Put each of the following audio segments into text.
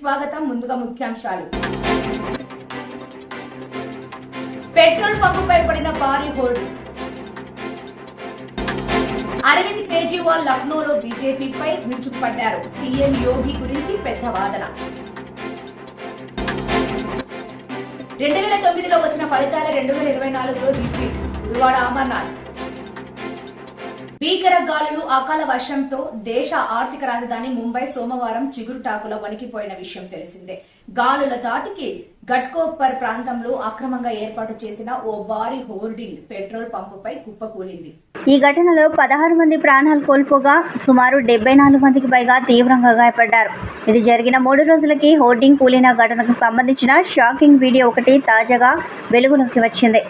స్వాగతం. ముందుగా ముఖ్యాంశాలు. పెట్రోల్ పంపుపై పడిన భారీ హోర్డింగ్. అరవింద్ కేజ్రీవాల్ లక్నోలో బీజేపీపై విరుచుకుపడ్డారు. సీఎం యోగి గురించి పెద్ద వాదన. 2009లో వచ్చిన ఫలితాల 2024లో రిపీట్. గుడివాడ అమర్నాథ్. భీకర గాలులు, అకాల వర్షంతో దేశ ఆర్థిక రాజధాని ముంబై సోమవారం చిగురుటాకులో వణికిపోయిన విషయం తెలిసిందే. గాలుల దాటికి ఘట్కోపర్ ప్రాంతంలో అక్రమంగా ఏర్పాటు చేసిన ఓ భారీ హోర్డింగ్ పెట్రోల్ పంపుపై కుప్పకూలింది. ఈ ఘటనలో 16 మంది ప్రాణాలు కోల్పోగా సుమారు 74 మందికి పైగా తీవ్రంగా గాయపడ్డారు. ఇది జరిగిన 3 రోజులకి హోర్డింగ్ కూలిన ఘటనకు సంబంధించిన షాకింగ్ వీడియో ఒకటి తాజాగా వెలుగులోకి వచ్చింది.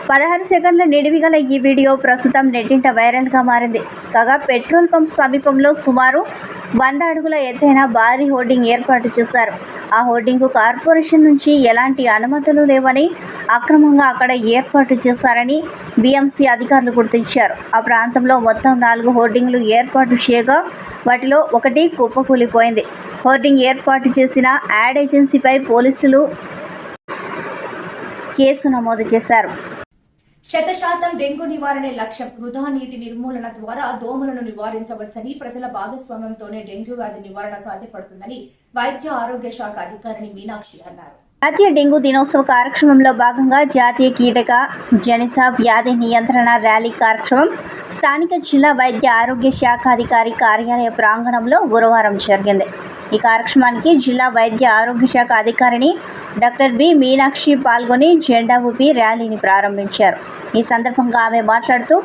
16 సెకండ్ల నిడివి గల ఈ వీడియో ప్రస్తుతం నెట్టింట వైరల్గా మారింది. కాగా పెట్రోల్ పంప్ సమీపంలో సుమారు 100 అడుగుల ఎత్తైన భారీ హోర్డింగ్ ఏర్పాటు చేశారు. ఆ హోర్డింగ్కు కార్పొరేషన్ నుంచి ఎలాంటి అనుమతులు లేవని, అక్రమంగా అక్కడ ఏర్పాటు చేశారని బీఎంసీ అధికారులు గుర్తించారు. ఆ ప్రాంతంలో మొత్తం 4 హోర్డింగ్లు ఏర్పాటు చేయగా వాటిలో ఒకటి కుప్పకూలిపోయింది. హోర్డింగ్ ఏర్పాటు చేసిన యాడ్ ఏజెన్సీపై పోలీసులు కేసు నమోదు చేశారు. 100% డెంగ్యూ నివారణే లక్ష్యం. వృధా నీటి నిర్మూలన ద్వారా దోమలను నివారించవచ్చని, ప్రజల భాగస్వామ్యంతోనే డెంగ్యూ వ్యాధి నివారణ సాధ్యపడుతుందని వైద్య ఆరోగ్య శాఖ అధికారిని మీనాక్షి అన్నారు. జాతీయ డెంగ్యూ దినోత్సవ కార్యక్రమంలో భాగంగా జాతీయ కీటక జనిత వ్యాధి నియంత్రణ ర్యాలీ కార్యక్రమం స్థానిక జిల్లా వైద్య ఆరోగ్య శాఖ అధికారి కార్యాలయ ప్రాంగణంలో గురువారం జరిగింది. ఈ కార్యక్రమానికి జిల్లా వైద్య ఆరోగ్య శాఖ అధికారిని డాక్టర్ బి మీనాక్షి పాల్గొని జెండా ఊపి ర్యాలీని ప్రారంభించారు. ఈ సందర్భంగా ఆమె మాట్లాడుతూ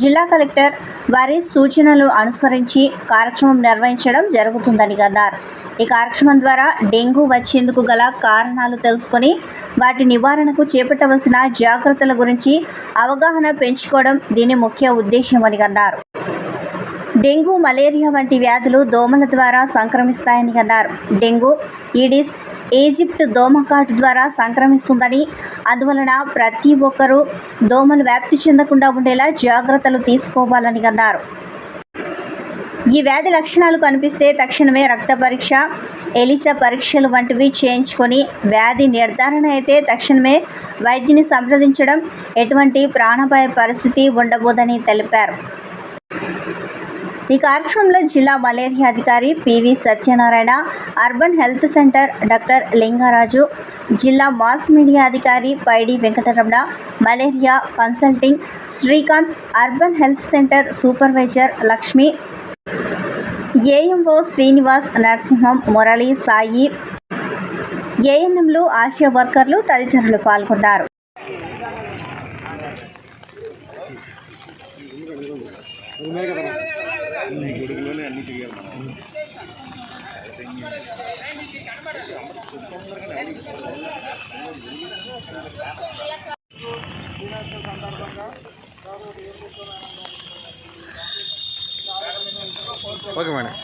జిల్లా కలెక్టర్ వారి సూచనలు అనుసరించి కార్యక్రమం నిర్వహించడం జరుగుతుందని అన్నారు. ఈ కార్యక్రమం ద్వారా డెంగ్యూ వచ్చేందుకు గల కారణాలు తెలుసుకొని వాటి నివారణకు చేపట్టవలసిన జాగ్రత్తల గురించి అవగాహన పెంచుకోవడం దీని ముఖ్య ఉద్దేశమని అన్నారు. డెంగ్యూ, మలేరియా వంటి వ్యాధులు దోమల ద్వారా సంక్రమిస్తాయని అన్నారు. డెంగ్యూ, ఈడిస్, ఈజిప్ట్ దోమకాటు ద్వారా సంక్రమిస్తుందని, అందువలన ప్రతి ఒక్కరూ దోమలు వ్యాప్తి చెందకుండా ఉండేలా జాగ్రత్తలు తీసుకోవాలని అన్నారు. ఈ వ్యాధి లక్షణాలు కనిపిస్తే తక్షణమే రక్త పరీక్ష, ఎలిసా పరీక్షలు వంటివి చేయించుకొని వ్యాధి నిర్ధారణ అయితే తక్షణమే వైద్యుని సంప్రదించడం, ఎటువంటి ప్రాణాపాయ పరిస్థితి ఉండబోదని తెలిపారు. ఈ కార్యక్రమంలో జిల్లా మలేరియా అధికారి PV Satyanarayana, urban health centre doctor Lingaraju, జిల్లా మాస్ మీడియా అధికారి Paidi Venkataramana, malaria consulting Srikanth, urban health centre supervisor Lakshmi, AMO Srinivas, Narasimham, Murali, Sai, ఏఎన్ఎంలు, ఆశా వర్కర్లు తదితరులు పాల్గొన్నారు. Okay madam.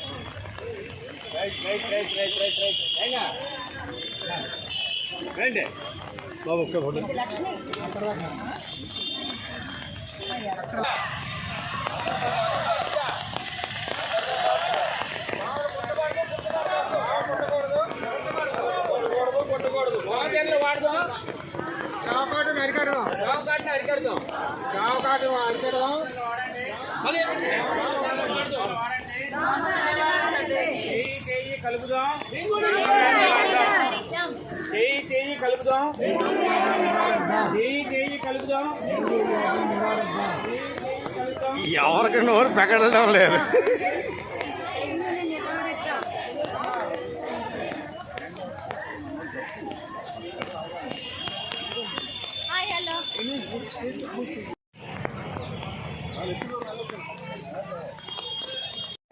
బాబు ఒక్క ఫోటో. ఎవరికైనా ఎవరు పెక్కడం లేదు.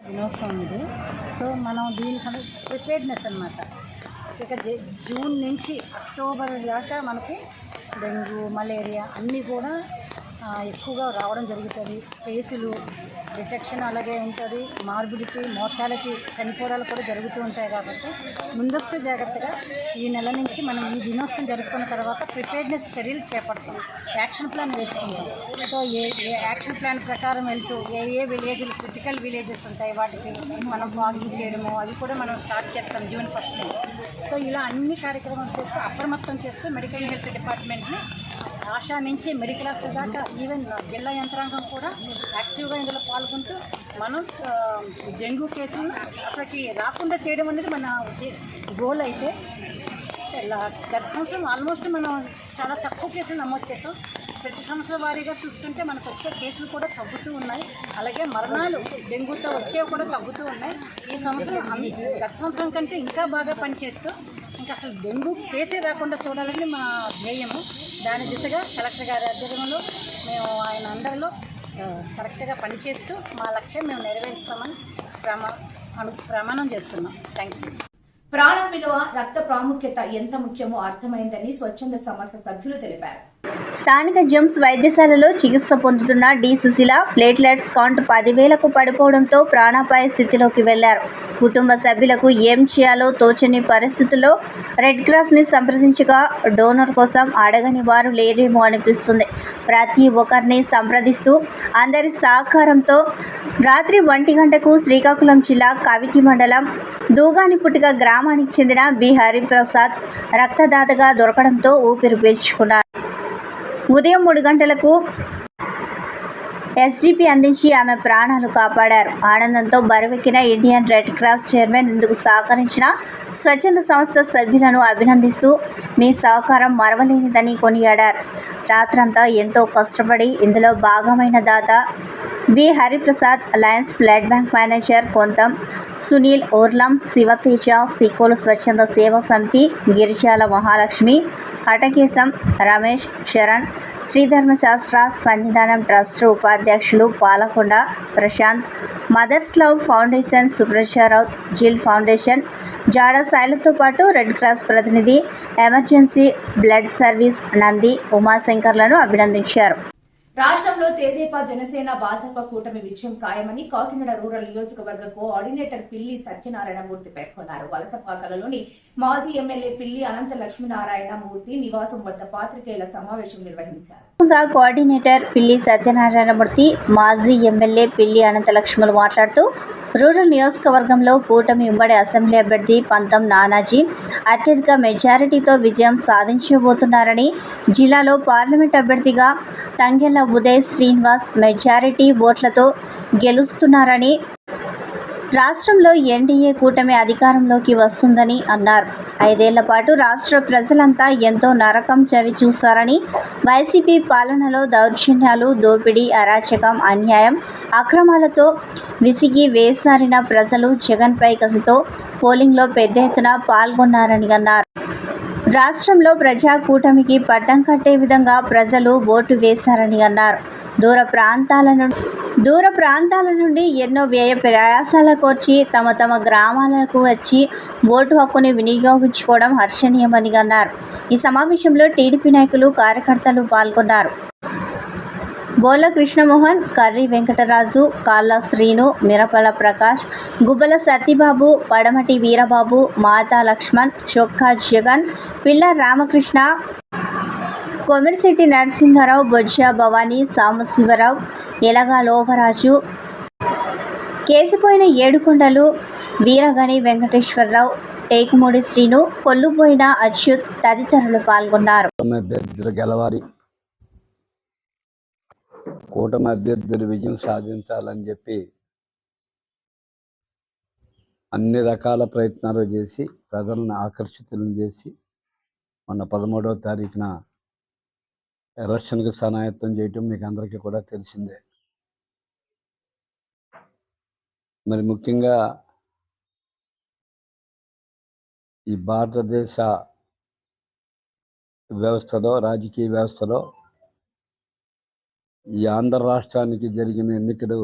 దినోత్సవం ఇది. సో మనం దీనికి ప్రిపేర్నెస్ అనమాట. ఇక జూన్ నుంచి అక్టోబర్ దాకా మనకి డెంగ్యూ, మలేరియా అన్నీ కూడా ఎక్కువగా రావడం జరుగుతుంది. కేసులు డిటెక్షన్ అలాగే ఉంటుంది. మార్బిడిటీ, మోర్టాలిటీ, చనిపోవడాలు కూడా జరుగుతూ ఉంటాయి. కాబట్టి ముందస్తు జాగ్రత్తగా ఈ నెల నుంచి మనం ఈ దినోత్సవం జరుపుకున్న తర్వాత ప్రిపేర్నెస్ చర్యలు చేపడతాం, యాక్షన్ ప్లాన్ వేసుకుంటాం. సో ఏ యాక్షన్ ప్లాన్ ప్రకారం వెళ్తూ ఏ విలేజ్లు క్రిటికల్ విలేజెస్ ఉంటాయి వాటికి మనం ఫాగింగ్ చేయడము అవి కూడా మనం స్టార్ట్ చేస్తాం జూన్ 1 నుంచి. సో ఇలా అన్ని కార్యక్రమాలు చేస్తూ అప్రమత్తం చేస్తూ మెడికల్ హెల్త్ డిపార్ట్మెంట్ని ఆశా నుంచి మెడికల్ ఆఫీసర్ దాకా ఈవెన్ జిల్లా యంత్రాంగం కూడా యాక్టివ్గా ఇందులో పాల్గొంటూ మనం డెంగ్యూ కేసులను అక్కడికి రాకుండా చేయడం అనేది మన గోల్. అయితే గత సంవత్సరం ఆల్మోస్ట్ మనం చాలా తక్కువ కేసులు నమోదు చేసాం. ప్రతి సంవత్సరం వారీగా చూస్తుంటే మనకు వచ్చే కేసులు కూడా తగ్గుతూ ఉన్నాయి. అలాగే మరణాలు డెంగ్యూతో వచ్చేవి కూడా తగ్గుతూ ఉన్నాయి. ఈ సంవత్సరం గత సంవత్సరం కంటే ఇంకా బాగా పనిచేస్తూ ఇంకా అసలు డెంగ్యూ కేసే రాకుండా చూడాలని మా ధ్యేయము. దాని దిశగా కలెక్టర్ గారి ఆధ్వర్యంలో మేము ఆయన అండర్లో కరెక్ట్గా పనిచేస్తూ మా లక్ష్యం మేము నెరవేరుస్తామని ప్రమాణం చేస్తున్నాం. Thank you. ప్రాణం విలువ, రక్త ప్రాముఖ్యత ఎంత ముఖ్యమో అర్థమైందని స్వచ్ఛంద సంస్థ సభ్యులు తెలిపారు. స్థానిక జిమ్స్ వైద్యశాలలో చికిత్స పొందుతున్న డి సుశీల ప్లేట్లెట్స్ కౌంట్ 10,000కు పడిపోవడంతో ప్రాణాపాయ స్థితిలోకి వెళ్లారు. కుటుంబ సభ్యులకు ఏం చేయాలో తోచని పరిస్థితుల్లో రెడ్ క్రాస్ని సంప్రదించగా డోనర్ కోసం అడగని వారు లేరేమో అనిపిస్తుంది. ప్రతి ఒక్కరిని సంప్రదిస్తూ అందరి సహకారంతో రాత్రి 1 గంటకు శ్రీకాకుళం జిల్లా కవిటి మండలం దూగానిపుట్టిక గ్రామానికి చెందిన బి హరిప్రసాద్ రక్తదాతగా దొరకడంతో ఊపిరి పీల్చుకున్నారు. ఉదయం 3 గంటలకు ఎస్జీపీ అందించి ఆమె ప్రాణాలు కాపాడారు. ఆనందంతో బరువెక్కిన ఇండియన్ రెడ్ క్రాస్ చైర్మన్ ఇందుకు సహకరించిన స్వచ్ఛంద సంస్థ సభ్యులను అభినందిస్తూ మీ సహకారం మరవలేనిదని కొనియాడారు. రాత్రంతా ఎంతో కష్టపడి ఇందులో భాగమైన దాత B Hariprasad, lions blood bank manager Kontham Sunil, Orlam Sivateja, సీకోలు స్వచ్ఛంద సేవా సమితి, గిరిజాల మహాలక్ష్మి, హటకేశం, రమేష్, చరణ్, శ్రీధర్మశాస్త్ర సన్నిధానం ట్రస్ట్ ఉపాధ్యక్షులు Palakonda Prashanth, mother's love foundation Subrajarao, Jill foundation Jada శైలతో పాటు రెడ్ క్రాస్ ప్రతినిధి, ఎమర్జెన్సీ బ్లడ్ సర్వీస్ నంది ఉమాశంకర్లను అభినందించారు. రాష్ట్రంలో తెదేపా, జనసేన, భాజపా కూటమి విజయం ఖాయమని కాకినాడ రూరల్ నియోజకవర్గ కోఆర్డినేటర్ పిల్లి సత్యనారాయణమూర్తి పేర్కొన్నారు. వలసపాకలలోని మాజీ ఎమ్మెల్యే పిల్లి అనంత లక్ష్మీనారాయణమూర్తి నివాసం వద్ద పాత్రికేయుల సమావేశం నిర్వహించారు. కోఆర్డినేటర్ పిల్లి సత్యనారాయణమూర్తి, మాజీ ఎమ్మెల్యే పిల్లి అనంత లక్ష్మణులు మాట్లాడుతూ రూరల్ నియోజకవర్గంలో కూటమి ఉమ్మడి అసెంబ్లీ అభ్యర్థి పంతం నానాజీ అత్యధిక మెజారిటీతో విజయం సాధించబోతున్నారని, జిల్లాలో పార్లమెంట్ అభ్యర్థిగా తంగెళ్ల ఉదయ్ శ్రీనివాస్ మెజారిటీ ఓట్లతో గెలుస్తున్నారని, రాష్ట్రంలో ఎన్డీఏ కూటమి అధికారంలోకి వస్తుందని అన్నారు. 5 ఏళ్ల పాటు రాష్ట్ర ప్రజలంతా ఎంతో నరకం చవి చూశారని, వైసీపీ పాలనలో దౌర్జన్యాలు, దోపిడీ, అరాచకం, అన్యాయం, అక్రమాలతో విసిగి వేసారిన ప్రజలు జగన్పై కసితో పోలింగ్లో పెద్ద ఎత్తున పాల్గొన్నారని అన్నారు. రాష్ట్రంలో ప్రజా కూటమికి పట్టం కట్టే విధంగా ప్రజలు ఓటు వేశారని అన్నారు. దూర ప్రాంతాల నుండి ఎన్నో వ్యయ ప్రయాసాల కోర్చి తమ గ్రామాలకు వచ్చి ఓటు హక్కుని వినియోగించుకోవడం హర్షణీయమని అన్నారు. ఈ సమావేశంలో టీడీపీ నాయకులు, కార్యకర్తలు పాల్గొన్నారు. బోల కృష్ణమోహన్, కర్రి వెంకటరాజు, కాళ్ళ శ్రీను, మిరపల ప్రకాష్, గుబ్బల సత్యబాబు, పడమటి వీరబాబు, మాతా లక్ష్మణ్, చొక్కా జగన్, పిల్ల రామకృష్ణ, కొమిరిశెట్టి నరసింహారావు, బొజ్జ భవానీ, సాంబశివరావు, ఎలగా లోవరాజు, కేసిపోయిన ఏడుకొండలు, వీరగణి వెంకటేశ్వరరావు, టేకుమూడి శ్రీను, కొల్లుబోయిన అచ్యుత్ తదితరులు పాల్గొన్నారు. కూటమి అభ్యర్థులు విజయం సాధించాలని చెప్పి అన్ని రకాల ప్రయత్నాలు చేసి ప్రజలను ఆకర్షితులను చేసి మొన్న 13వ తారీఖున ఎలక్షన్కి సన్నాయత్తం చేయటం మీకు అందరికీ కూడా తెలిసిందే. మరి ముఖ్యంగా ఈ భారతదేశ వ్యవస్థలో, రాజకీయ వ్యవస్థలో ఈ ఆంధ్ర రాష్ట్రానికి జరిగిన ఎన్నికలు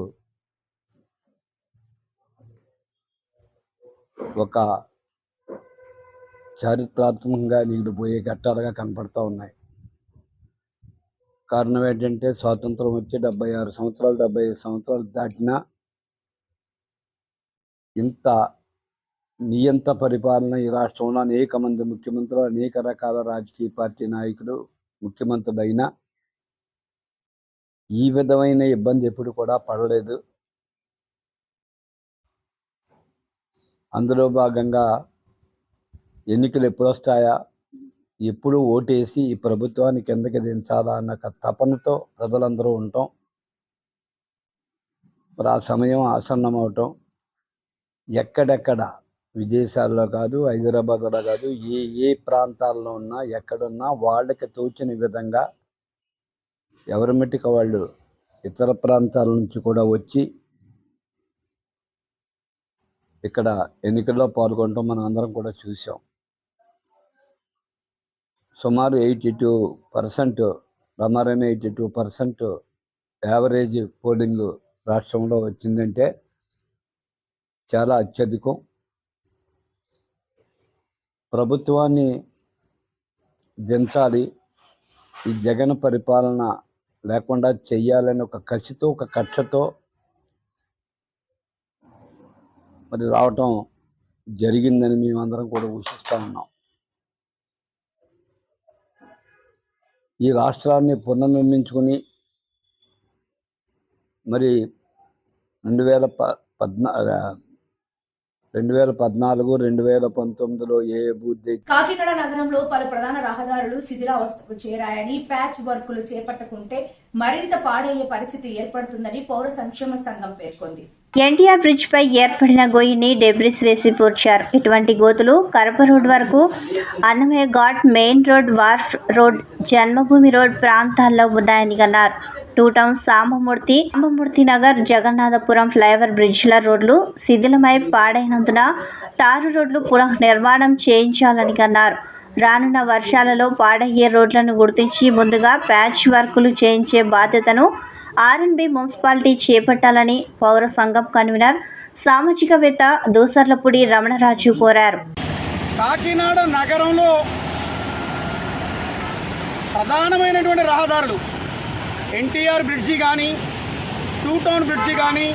ఒక చారిత్రాత్మకంగా నిలిపోయే ఘట్టాలుగా కనపడుతూ ఉన్నాయి. కారణం ఏంటంటే స్వాతంత్రం వచ్చి 76 సంవత్సరాలు 75 సంవత్సరాలు దాటినా ఇంత నియంత పరిపాలన ఈ రాష్ట్రంలో అనేక మంది ముఖ్యమంత్రులు, అనేక రకాల రాజకీయ పార్టీ నాయకులు ముఖ్యమంత్రులైనా ఈ విధమైన ఇబ్బంది ఎప్పుడు కూడా పడలేదు. అందులో భాగంగా ఎన్నికలు ఎప్పుడు వస్తాయా, ఎప్పుడు ఓటేసి ఈ ప్రభుత్వాన్ని కిందకి దించాలా అన్న తపనతో ప్రజలందరూ ఉంటాం. మరి ఆ సమయం ఆసన్నం అవటం, ఎక్కడెక్కడ విదేశాల్లో కాదు, హైదరాబాద్లో కాదు, ఏ ప్రాంతాల్లో ఉన్నా ఎక్కడున్నా వాళ్ళకి తోచిన విధంగా ఎవరి మట్టికి వాళ్ళు ఇతర ప్రాంతాల నుంచి కూడా వచ్చి ఇక్కడ ఎన్నికల్లో పాల్గొనడం మనం అందరం కూడా చూసాం. సుమారు 82%, రమారమి 82% యావరేజ్ పోలింగ్ రాష్ట్రంలో వచ్చిందంటే చాలా అత్యధికం. ప్రభుత్వాన్ని దించాలి, ఈ జగన్ పరిపాలన లేకుండా చెయ్యాలని ఒక కసితో, ఒక కక్షతో మరి రావటం జరిగిందని మేమందరం కూడా ఊహిస్తూ ఉన్నాం. ఈ రాష్ట్రాన్ని పునర్నిర్మించుకుని మరి 2014-2019లో ఏ అభివృద్ధి. కాకినాడ నగరంలో పలు ప్రధాన రహదారులు శిథిలావస్థకు చేరాయని, ప్యాచ్ వర్కులు చేపట్టకుంటే మరింత పాడయ్యే పరిస్థితి ఏర్పడుతుందని పౌర సంక్షేమ సంఘం పేర్కొంది. ఎన్టీఆర్ బ్రిడ్జ్ పై ఏర్పడిన గొయ్యిని డెబ్రిస్ వేసి పూడ్చారు. ఇటువంటి గోతులు కరప రోడ్ వరకు, Annamayya ghat, main road, wharf road, Janmabhoomi road ప్రాంతాల్లో ఉన్నాయని అన్నారు. Two town, Sambamurthy Nagar, Jagannathapuram flyover బ్రిడ్జ్ల రోడ్లు శిథిలమై పాడైనందున తారు రోడ్లు పునః నిర్మాణం చేయించాలని అన్నారు. రానున్న వర్షాలలో పాడయ్యే రోడ్లను గుర్తించి ముందుగా ప్యాచ్ వర్కులు చేయించే బాధ్యతను ఆర్ఎండ్బి మున్సిపాలిటీ చేపట్టాలని పౌర సంఘం కన్వీనర్, సామాజికవేత్త దూసర్లపూడి రమణరాజు కోరారు. కాకినాడ నగరంలో ప్రధానమైనటువంటి రహదారులు ఎన్టీఆర్ బ్రిడ్జి కానీ, టూ టౌన్ బ్రిడ్జి కానీ,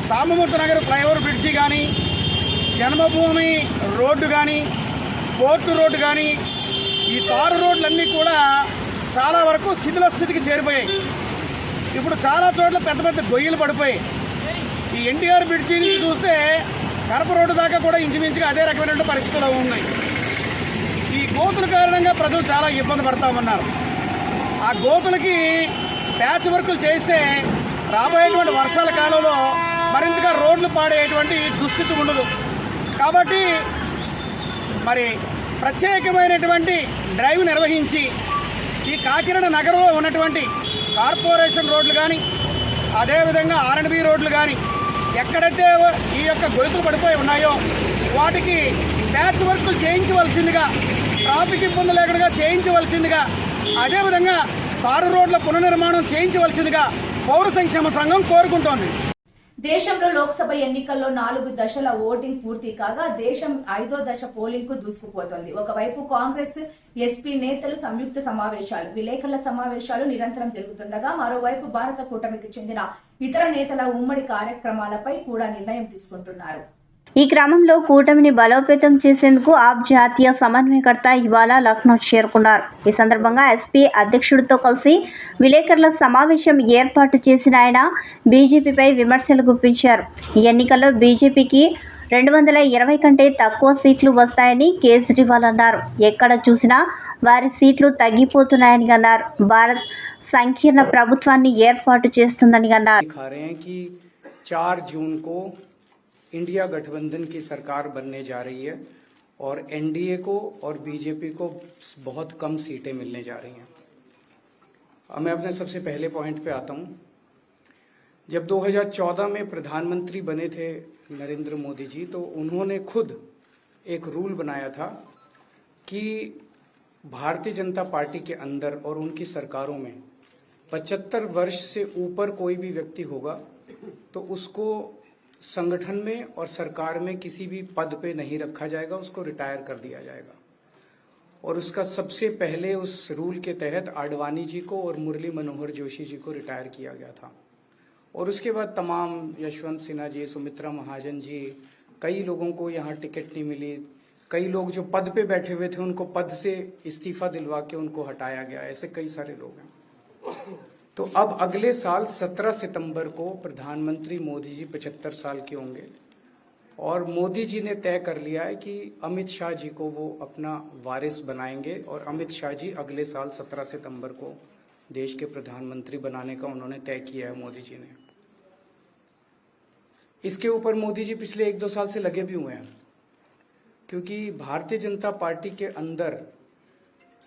సాంబమూర్తి నగర్ ఫ్లైఓవర్ బ్రిడ్జి కానీ, జన్మభూమి రోడ్డు కానీ, పోర్టు రోడ్డు కానీ, ఈ తారు రోడ్లన్నీ కూడా చాలా వరకు శిథిల స్థితికి చేరిపోయాయి. ఇప్పుడు చాలా చోట్ల పెద్ద పెద్ద గొయ్యలు పడిపోయాయి. ఈ ఎన్టీఆర్ బ్రిడ్జి నుంచి చూస్తే కరప రోడ్డు దాకా కూడా ఇంచుమించుగా అదే రకమైన పరిస్థితులు ఉన్నాయి. ఈ గోతుల కారణంగా ప్రజలు చాలా ఇబ్బంది పడతా ఉన్నారు. ఆ గోతులకి ప్యాచ్ వర్కులు చేస్తే రాబోయేటువంటి వర్షాల కాలంలో మరింతగా రోడ్లు పాడేటువంటి దుస్థితి ఉండదు. కాబట్టి మరి ప్రత్యేకమైనటువంటి డ్రైవ్ నిర్వహించి ఈ కాకినాడ నగరంలో ఉన్నటువంటి కార్పొరేషన్ రోడ్లు కానీ, అదేవిధంగా ఆర్ఎండ్బి రోడ్లు కానీ ఎక్కడైతే ఈ యొక్క గొలుసులు పడిపోయి ఉన్నాయో వాటికి ప్యాచ్ వర్కులు చేయించవలసిందిగా, ట్రాఫిక్ ఇబ్బంది లేకుండా చేయించవలసిందిగా, అదేవిధంగా తారు రోడ్ల పునర్నిర్మాణం చేయించవలసిందిగా పౌర సంక్షేమ సంఘం కోరుకుంటోంది. దేశంలో లోక్సభ ఎన్నికల్లో 4 దశల ఓటింగ్ పూర్తి కాగా దేశం 5వ దశ పోలింగ్ కు దూసుకుపోతోంది. ఒకవైపు కాంగ్రెస్, ఎస్పీ నేతలు సంయుక్త సమావేశాలు, విలేకరుల సమావేశాలు నిరంతరం జరుగుతుండగా మరోవైపు భారత కూటమికి చెందిన ఇతర నేతల ఉమ్మడి కార్యక్రమాలపై కూడా నిర్ణయం తీసుకుంటున్నారు. ఈ క్రమంలో కూటమిని బలోపేతం చేసేందుకు ఆప్ జాతీయ సమన్వయకర్త ఇవాళ లక్నో చేరుకున్నారు. ఈ సందర్భంగా ఎస్పీ అధ్యక్షుడితో కలిసి విలేకరుల సమావేశం ఏర్పాటు చేసిన ఆయన బీజేపీపై విమర్శలు గుప్పించారు. ఈ ఎన్నికల్లో బీజేపీకి 220 కంటే తక్కువ సీట్లు వస్తాయని కేజ్రీవాల్ అన్నారు. ఎక్కడ చూసినా వారి సీట్లు తగ్గిపోతున్నాయని అన్నారు. భారత్ సంకీర్ణ ప్రభుత్వాన్ని ఏర్పాటు చేస్తుందని అన్నారు. 4 जून को इंडिया गठबंधन की सरकार बनने जा रही है और एनडीए को और बीजेपी को बहुत कम सीटें मिलने जा रही हैं। अब मैं अपने सबसे पहले पॉइंट पे आता हूं। जब 2014 में प्रधानमंत्री बने थे नरेंद्र मोदी जी, तो उन्होंने खुद एक रूल बनाया था कि भारतीय जनता पार्टी के अंदर और उनकी सरकारों में 75 वर्ष से ऊपर कोई भी व्यक्ति होगा तो उसको संगठन में और सरकार में किसी भी पद पे नहीं रखा जाएगा, उसको रिटायर कर दिया जाएगा। और उसका सबसे पहले उस रूल के तहत आडवाणी जी को और मुरली मनोहर जोशी जी को रिटायर किया गया था। और उसके बाद तमाम यशवंत सिन्हा जी, सुमित्रा महाजन जी, कई लोगों को यहाँ टिकट नहीं मिली। कई लोग जो पद पे बैठे हुए थे उनको पद से इस्तीफा दिलवा के उनको हटाया गया। ऐसे कई सारे लोग हैं। तो अब अगले साल 17 सितंबर को प्रधानमंत्री मोदी जी 75 साल के होंगे और मोदी जी ने तय कर लिया है कि अमित शाह जी को वो अपना वारिस बनाएंगे और अमित शाह जी अगले साल 17 सितंबर को देश के प्रधानमंत्री बनाने का उन्होंने तय किया है मोदी जी ने। इसके ऊपर मोदी जी पिछले 1-2 साल से लगे भी हुए हैं, क्योंकि भारतीय जनता पार्टी के अंदर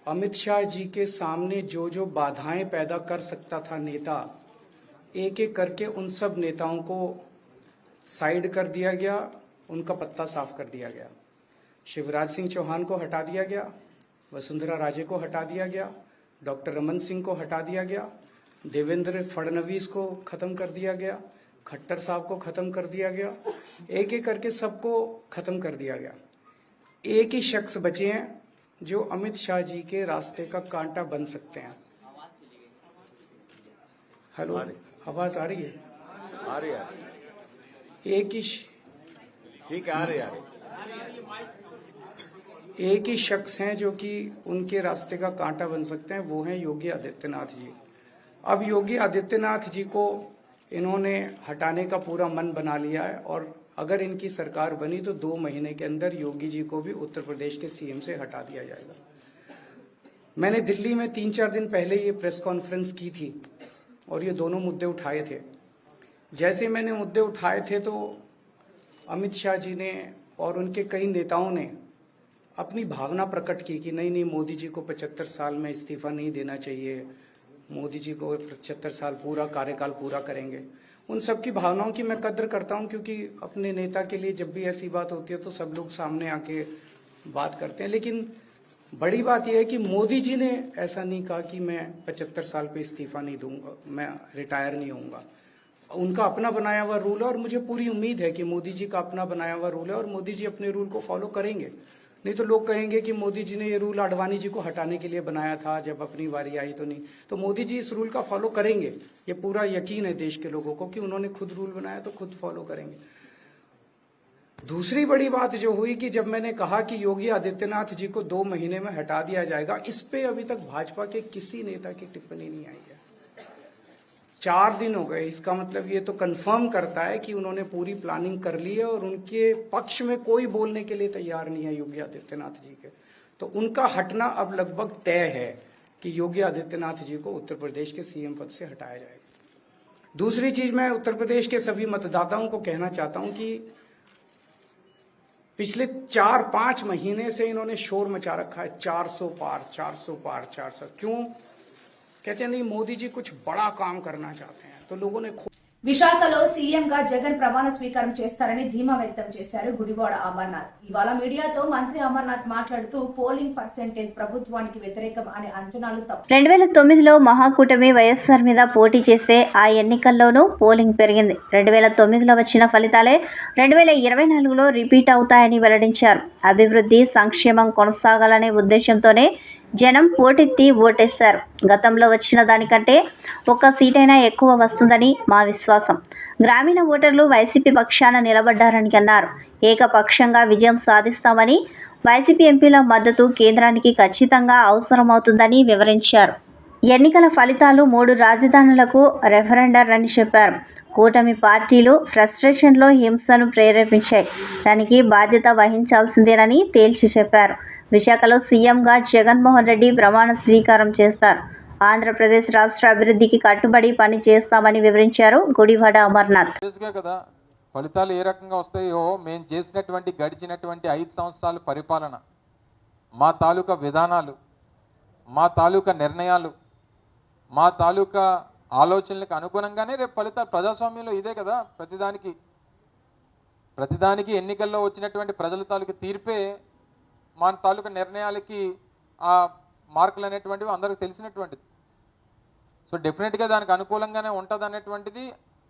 अमित शाह जी के सामने जो जो बाधाएं पैदा कर सकता था नेता, एक एक करके उन सब नेताओं को साइड कर दिया गया, उनका पत्ता साफ कर दिया गया। शिवराज सिंह चौहान को हटा दिया गया, वसुंधरा राजे को हटा दिया गया, डॉक्टर रमन सिंह को हटा दिया गया, देवेंद्र फडणवीस को खत्म कर दिया गया, खट्टर साहब को खत्म कर दिया गया, एक एक करके सबको खत्म कर दिया गया। एक ही शख्स बचे हैं जो अमित शाह जी के रास्ते का कांटा बन सकते हैं। हेलो, आवाज आ रही है? आ रही है, एक ही ठीक है, आ रही है। एक ही शख्स हैं जो कि उनके रास्ते का कांटा बन सकते हैं, वो हैं योगी आदित्यनाथ जी। अब योगी आदित्यनाथ जी को इन्होंने हटाने का पूरा मन बना लिया है और अगर इनकी सरकार बनी तो 2 महीने के अंदर योगी जी को भी उत्तर प्रदेश के सीएम से हटा दिया जाएगा। मैंने दिल्ली में 3-4 दिन पहले ये प्रेस कॉन्फ्रेंस की थी और ये दोनों मुद्दे उठाए थे। जैसे मैंने मुद्दे उठाए थे तो अमित शाह जी ने और उनके कई नेताओं ने अपनी भावना प्रकट की कि नहीं, मोदी जी को 75 साल में इस्तीफा नहीं देना चाहिए, मोदी जी को 75 साल पूरा कार्यकाल पूरा करेंगे। उन सब की भावनाओं की मैं कद्र करता हूं, क्योंकि अपने नेता के लिए जब भी ऐसी बात होती है तो सब लोग सामने आके बात करते हैं। लेकिन बड़ी बात यह है कि मोदी जी ने ऐसा नहीं कहा कि मैं 75 साल पे इस्तीफा नहीं दूंगा, मैं रिटायर नहीं होऊंगा। उनका अपना बनाया हुआ रूल है और मुझे पूरी उम्मीद है कि मोदी जी का अपना बनाया हुआ रूल है और मोदी जी अपने रूल को फॉलो करेंगे। नहीं तो लोग कहेंगे कि मोदी जी ने ये रूल आडवाणी जी को हटाने के लिए बनाया था, जब अपनी बारी आई तो नहीं। तो मोदी जी इस रूल का फॉलो करेंगे, ये पूरा यकीन है देश के लोगों को कि उन्होंने खुद रूल बनाया तो खुद फॉलो करेंगे। दूसरी बड़ी बात जो हुई कि जब मैंने कहा कि योगी आदित्यनाथ जी को 2 महीने में हटा दिया जाएगा, इस पे अभी तक भाजपा के किसी नेता की टिप्पणी नहीं आई है। 4 दिन हो गए। इसका मतलब ये तो कंफर्म करता है कि उन्होंने पूरी प्लानिंग कर ली है और उनके पक्ष में कोई बोलने के लिए तैयार नहीं है योगी आदित्यनाथ जी के। तो उनका हटना अब लगभग तय है कि योगी आदित्यनाथ जी को उत्तर प्रदेश के सीएम पद से हटाया जाएगा। दूसरी चीज, मैं उत्तर प्रदेश के सभी मतदाताओं को कहना चाहता हूं कि पिछले 4-5 महीने से इन्होंने शोर मचा रखा है, 400 पार 400 पार 400। क्यों? कहते हैं नहीं, मोदी जी कुछ बड़ा काम करना चाहते हैं। तो लोगों ने విశాఖలో సీఎంగా జగన్ ప్రమాణ స్వీకారం చేస్తారని ధీమా వ్యక్తం చేశారు గుడివాడ అమర్నాథ్. ఇవాళ మీడియాతో మంత్రి అమర్నాథ్ మాట్లాడుతూ పోలింగ్ పర్సెంటేజ్ ప్రభుత్వానికి వ్యతిరేకం అనే అంచనాలు తప్పు. 2009లో మహాకూటమి వైఎస్ఆర్ మీద పోటీ చేస్తే ఆ ఎన్నికల్లోనూ పోలింగ్ పెరిగింది. 2009లో వచ్చిన ఫలితాలే 2024లో రిపీట్ అవుతాయని వెల్లడించారు. అభివృద్ధి సంక్షేమం కొనసాగాలనే ఉద్దేశంతోనే జనం పోటెత్తి ఓటేశారు. గతంలో వచ్చిన దానికంటే 1 సీటైనా ఎక్కువ వస్తుందని మా విశ్వాసం. గ్రామీణ ఓటర్లు వైసీపీ పక్షాన నిలబడ్డారని అన్నారు. ఏకపక్షంగా విజయం సాధిస్తామని, వైసీపీ ఎంపీల మద్దతు కేంద్రానికి ఖచ్చితంగా అవసరమవుతుందని వివరించారు. ఎన్నికల ఫలితాలు 3 రాజధానులకు రెఫరెండర్ అని చెప్పారు. కూటమి పార్టీలు ఫ్రస్ట్రేషన్లో హింసను ప్రేరేపించాయి, దానికి బాధ్యత వహించాల్సిందేనని తేల్చి చెప్పారు. విశాఖలో సీఎంగా జగన్మోహన్ రెడ్డి ప్రమాణ స్వీకారం చేస్తారు. ఆంధ్రప్రదేశ్ రాష్ట్ర అభివృద్ధికి కట్టుబడి పని చేస్తామని వివరించారు గుడివాడ అమర్నాథ్. కదా ఫలితాలు ఏ రకంగా వస్తాయో, మేము చేసినటువంటి గడిచినటువంటి 5 సంవత్సరాల పరిపాలన, మా తాలూకా విధానాలు, మా తాలూకా నిర్ణయాలు, మా తాలూకా ఆలోచనలకు అనుగుణంగానే రేపు ఫలితాలు. ప్రజాస్వామ్యంలో ఇదే కదా, ప్రతిదానికి ఎన్నికల్లో వచ్చినటువంటి ప్రజల తాలూకా తీర్పే మన తాలూకా నిర్ణయాలకి ఆ మార్కులు అనేటువంటివి అందరికీ తెలిసినటువంటిది. సో డెఫినెట్గా దానికి అనుకూలంగానే ఉంటుంది అనేటువంటిది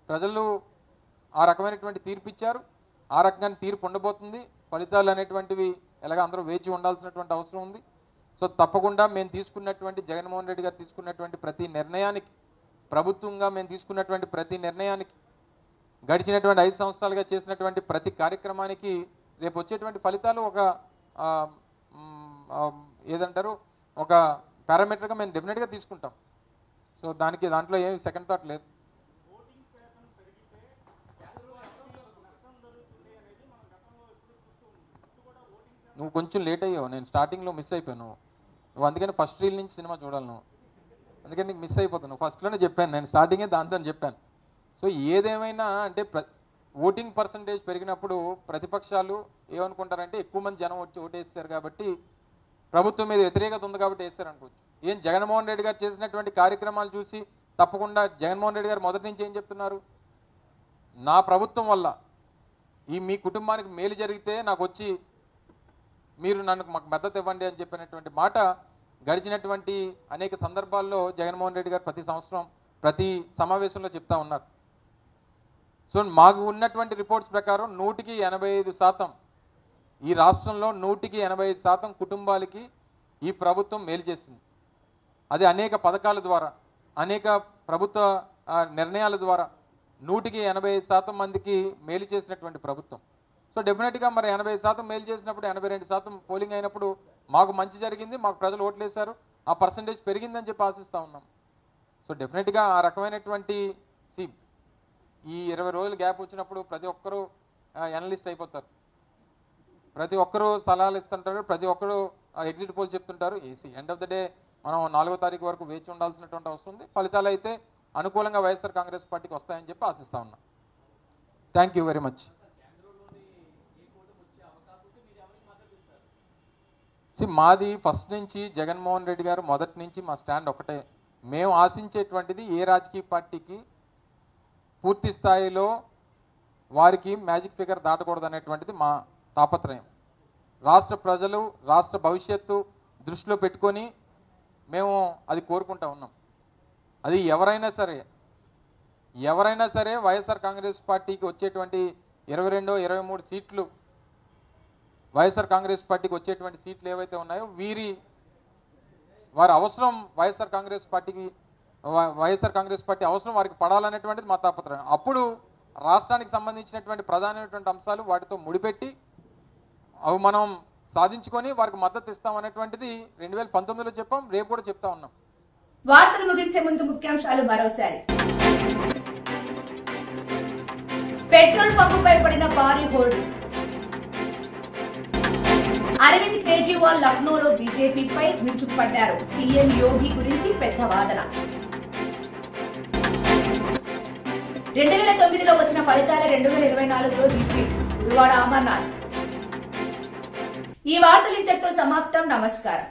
ప్రజలు ఆ రకమైనటువంటి తీర్పు ఇచ్చారు. ఆ రకంగా తీర్పు ఉండబోతుంది. ఫలితాలు అనేటువంటివి ఎలాగ అందరూ వేచి ఉండాల్సినటువంటి అవసరం ఉంది. సో తప్పకుండా మేము తీసుకున్నటువంటి జగన్మోహన్ రెడ్డి గారు తీసుకున్నటువంటి ప్రతి నిర్ణయానికి, ప్రభుత్వంగా మేము తీసుకున్నటువంటి ప్రతి నిర్ణయానికి, గడిచినటువంటి 5 సంవత్సరాలుగా చేసినటువంటి ప్రతి కార్యక్రమానికి రేపు వచ్చేటువంటి ఫలితాలు ఒక ఏదంటారు ఒక పారామీటర్గా మేము డెఫినెట్గా తీసుకుంటాం. సో దాంట్లో ఏమి సెకండ్ థాట్ లేదు. నువ్వు కొంచెం లేట్ అయ్యావు, నేను స్టార్టింగ్లో మిస్ అయిపోయాను. నువ్వు అందుకని ఫస్ట్ రీల్ నుంచి సినిమా చూడాలి నువ్వు, అందుకని నీకు మిస్ అయిపోతావు. నువ్వు ఫస్ట్లోనే చెప్పాను, నేను స్టార్టింగే దాంతో చెప్పాను. సో ఏదేమైనా అంటే ఓటింగ్ పర్సంటేజ్ పెరిగినప్పుడు ప్రతిపక్షాలు ఏమనుకుంటారంటే ఎక్కువ మంది జనం వచ్చి ఓటేస్తారు కాబట్టి ప్రభుత్వం మీద వ్యతిరేకత ఉంది కాబట్టి వేస్తారు అనుకోవచ్చు. ఏం జగన్మోహన్ రెడ్డి గారు చేసినటువంటి కార్యక్రమాలు చూసి తప్పకుండా జగన్మోహన్ రెడ్డి గారు మొదటి నుంచి ఏం చెప్తున్నారు, నా ప్రభుత్వం వల్ల మీ కుటుంబానికి మేలు జరిగితే నాకు వచ్చి మీరు మాకు మద్దతు ఇవ్వండి అని చెప్పినటువంటి మాట గడిచినటువంటి అనేక సందర్భాల్లో జగన్మోహన్ రెడ్డి గారు ప్రతి సంవత్సరం ప్రతి సమావేశంలో చెప్తా ఉన్నారు. సో మాకు ఉన్నటువంటి రిపోర్ట్స్ ప్రకారం 100% ఈ రాష్ట్రంలో 185% కుటుంబాలకి ఈ ప్రభుత్వం మేలు చేసింది. అది అనేక పథకాల ద్వారా, అనేక ప్రభుత్వ నిర్ణయాల ద్వారా 185% మందికి మేలు చేసినటువంటి ప్రభుత్వం. సో డెఫినెట్గా మరి 80% మేలు చేసినప్పుడు 82% పోలింగ్ అయినప్పుడు మాకు మంచి జరిగింది, మాకు ప్రజలు ఓట్లు వేశారు, ఆ పర్సంటేజ్ పెరిగిందని చెప్పి ఆశిస్తూ ఉన్నాం. సో డెఫినెట్గా ఆ రకమైనటువంటి ఈ 20 రోజులు గ్యాప్ వచ్చినప్పుడు ప్రతి ఒక్కరూ ఎనలిస్ట్ అయిపోతారు, ప్రతి ఒక్కరూ సలహాలు ఇస్తుంటారు, ప్రతి ఒక్కరూ ఎగ్జిట్ పోల్ చెప్తుంటారు. ఎండ్ ఆఫ్ ద డే మనం 4వ తారీఖు వరకు వేచి ఉండాల్సినటువంటి వస్తుంది. ఫలితాలు అయితే అనుకూలంగా వైఎస్ఆర్ కాంగ్రెస్ పార్టీకి వస్తాయని చెప్పి ఆశిస్తూ ఉన్నాం. Thank you very much. మాది ఫస్ట్ నుంచి జగన్మోహన్ రెడ్డి గారు మొదటి నుంచి మా స్టాండ్ ఒకటే, మేము ఆశించేటువంటిది ఏ రాజకీయ పార్టీకి పూర్తి స్థాయిలో వారికి మ్యాజిక్ ఫిగర్ దాటకూడదు అనేటువంటిది మా తాపత్రయం. రాష్ట్ర ప్రజలు రాష్ట్ర భవిష్యత్తు దృష్టిలో పెట్టుకొని మేము అది కోరుకుంటా ఉన్నాం. అది ఎవరైనా సరే వైఎస్ఆర్ కాంగ్రెస్ పార్టీకి వచ్చేటువంటి 22-23 సీట్లు, వైఎస్ఆర్ కాంగ్రెస్ పార్టీకి వచ్చేటువంటి సీట్లు ఏవైతే ఉన్నాయో వారి అవసరం వైఎస్ఆర్ కాంగ్రెస్ పార్టీ అవసరం వారికి పడాలనేటువంటిది మా తాపత్రయం. అప్పుడు రాష్ట్రానికి సంబంధించినటువంటి ప్రధానమైనటువంటి అంశాలు వాటితో ముడిపెట్టి అవి మనం సాధించుకొని వారికి మద్దతు ఇస్తామనేటువంటిది 2019లో చెప్పాం, రేపు కూడా చెప్తా ఉన్నాం. వార్తలు ముగించే ముందు ముఖ్యాంశాలు మరోసారి. పెట్రోల్ పంపుపై పడిన భారీ హోర్డు. అరవింద్ కేజ్రీవాల్ లక్నోలో బీజేపీపై విరుచుకుపడ్డారు. సీఎం యోగి గురించి పెద్ద వాదన. 2009లో వచ్చిన ఫలితాలే 2024లో రిపీట్. గుడివాడ అమర్నాథ్. ఈ వార్తలు ఇంతటితో సమాప్తం. నమస్కారం.